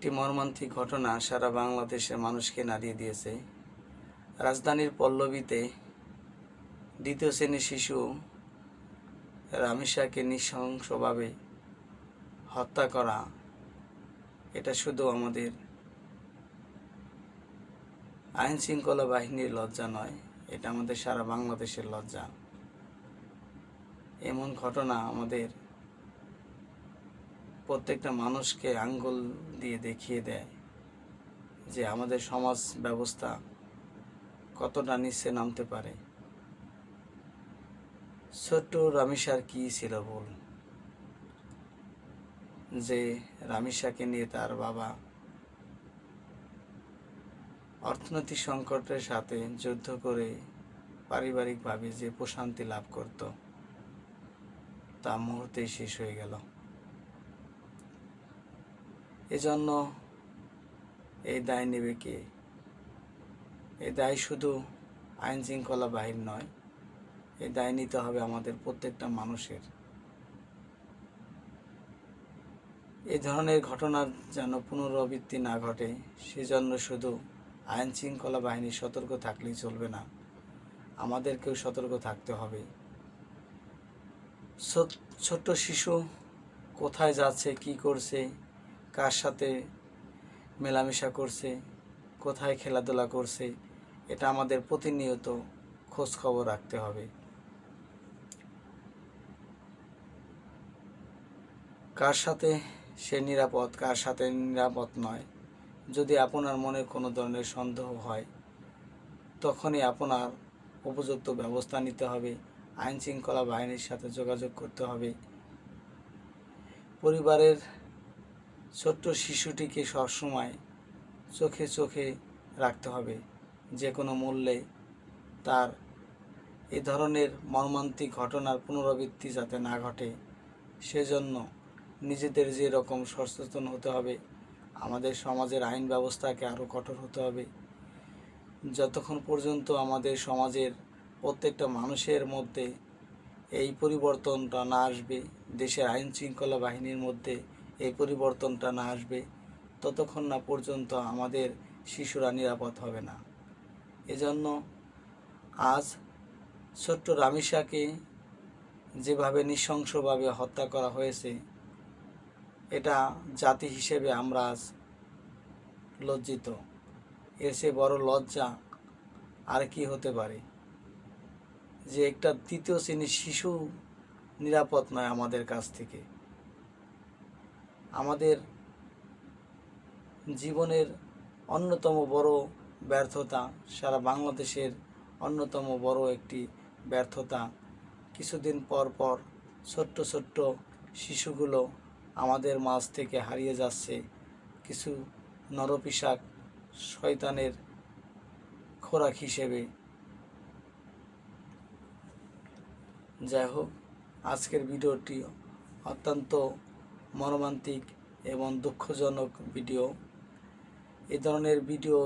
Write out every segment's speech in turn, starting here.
একটি মর্মান্তিক ঘটনা সারা বাংলাদেশের মানুষকে নাড়িয়ে দিয়েছে। রাজধানীর পল্লবীতে দ্বিতীয় শ্রেণীর শিশু রামিসাকে নৃশংসভাবে হত্যা করা, এটা শুধু আমাদের আইন শৃঙ্খলা বাহিনীর লজ্জা নয়, এটা আমাদের সারা বাংলাদেশের লজ্জা। এমন ঘটনা আমাদের প্রত্যেকটা মানুষকে আঙ্গুল দিয়ে দেখিয়ে দেয় যে আমাদের সমাজ ব্যবস্থা কতটা নিচে নামতে পারে। ছোট্ট রামিসার কী ছিল ভুল যে রামিসাকে নিয়ে তার বাবা অর্থনৈতিক সংকটের সাথে যুদ্ধ করে পারিবারিকভাবে যে প্রশান্তি লাভ করত তা মুহূর্তেই শেষ হয়ে গেল। এজন্য এই দায় নেবে কে? এই দায় শুধু আইন শৃঙ্খলা বাহিনী নয়, এই দায় নিতে হবে আমাদের প্রত্যেকটা মানুষের। এই ধরনের ঘটনার যেন পুনরাবৃত্তি না ঘটে, সেজন্য শুধু আইন শৃঙ্খলা বাহিনী সতর্ক থাকলেই চলবে না, আমাদেরকেও সতর্ক থাকতে হবে। ছোট্ট শিশু কোথায় যাচ্ছে, কি করছে, কার সাথে মেলামেশা করছে, কোথায় খেলাধুলা করছে, এটা আমাদের প্রতিনিয়ত খোঁজ খবর রাখতে হবে। কার সাথে সে নিরাপদ, কার সাথে নিরাপদ নয়, যদি আপনার মনে কোনো ধরনের সন্দেহ হয়, তখনই আপনার উপযুক্ত ব্যবস্থা নিতে হবে, আইন শৃঙ্খলা বাহিনীর সাথে যোগাযোগ করতে হবে। পরিবারের ছোট্ট শিশুটিকে সবসময় চোখে চোখে রাখতে হবে, যে কোনো মূল্যে তার এ ধরনের মর্মান্তিক ঘটনার পুনরাবৃত্তি যাতে না ঘটে, সেজন্য নিজেদের যে রকম সচেতন হতে হবে, আমাদের সমাজের আইন ব্যবস্থাকে আরও কঠোর হতে হবে। যতক্ষণ পর্যন্ত আমাদের সমাজের প্রত্যেকটা মানুষের মধ্যে এই পরিবর্তনটা না আসবে, দেশের আইন শৃঙ্খলা বাহিনীর মধ্যে এই পরিবর্তনটা না আসবে, ততক্ষণ না পর্যন্ত আমাদের শিশুরা নিরাপদ হবে না। এজন্য আজ ছোট্ট রামিসাকে যেভাবে নৃশংসভাবে হত্যা করা হয়েছে, এটা জাতি হিসেবে আমরা আজ লজ্জিত। এর চেয়ে বড় লজ্জা আর কি হতে পারে, যে একটা তৃতীয় শ্রেণীর শিশু নিরাপদ নয় আমাদের কাছ থেকে। আমাদের জীবনের অন্যতম বড় ব্যর্থতা, সারা বাংলাদেশের অন্যতম বড় একটি ব্যর্থতা, কিছুদিন পর পর ছোট্ট ছোট্ট শিশুগুলো আমাদের মাঝ থেকে হারিয়ে যাচ্ছে কিছু নরপিশাচ শয়তানের খোরাক হিসেবে। যাই হোক, আজকের ভিডিওটি অত্যন্ত মর্মান্তিক এবং দুঃখজনক ভিডিও। এই ধরনের ভিডিও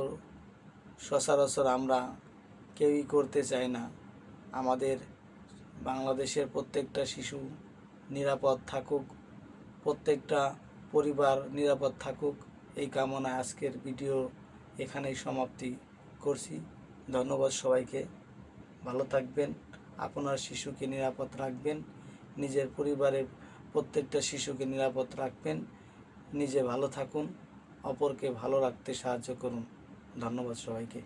সচরাচর আমরা কেউই করতে চাই না। আমাদের বাংলাদেশের প্রত্যেকটা শিশু নিরাপদ থাকুক, প্রত্যেকটা পরিবার নিরাপদ থাকুক, এই কামনায় আজকের ভিডিও এখানেই সমাপ্তি করছি। ধন্যবাদ সবাইকে। ভালো থাকবেন, আপনার শিশুকে নিরাপদ রাখবেন, নিজের পরিবারের প্রত্যেকটা শিশুকে নিরাপদ রাখবেন, নিজে ভালো থাকুন, অপরকে ভালো রাখতে সাহায্য করুন। ধন্যবাদ সবাইকে।